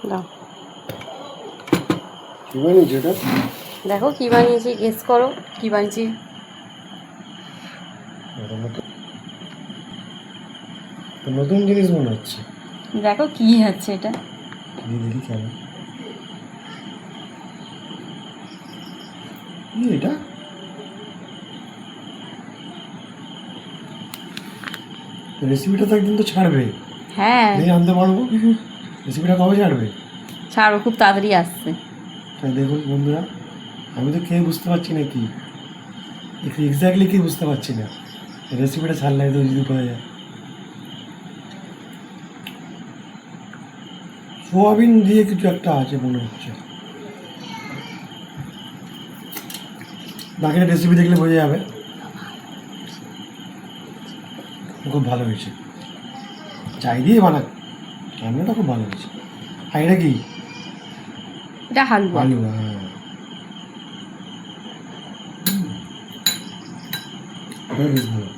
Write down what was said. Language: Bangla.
দাও কি বানিয়েছি এটা? দেখো কি বানিয়েছি, গেস করো কি বানিয়েছি। নতুন জিনিস মনে হচ্ছে। দেখো কি আছে এটা। দেখি কেমন এটা। রেসিপিটা তো একদিন তো ছাড়বে। হ্যাঁ জানতে পারবো রেসিপিটা কবে ছাড়বে। ছাড়ো, খুব তাড়াতাড়ি আসছে। তাই দেখুন বন্ধুরা, আমি তো খেয়ে বুঝতে পারছি না কি এক্স্যাক্টলি কি বুঝতে পারছি না। রেসিপিটা ছাড়লে তো যদি পাওয়া যায়। সোয়াবিন দিয়ে কিছু একটা আছে মনে হচ্ছে। বাকিটা রেসিপি দেখলে বোঝা যাবে। খুব ভালো হয়েছে, চাই দিয়ে বানাক রান্নাটা খুব ভালো হয়েছে। আর এটা কি? এটা হালুয়া। হালুয়া, হ্যাঁ। ওটা বেশ ভালো।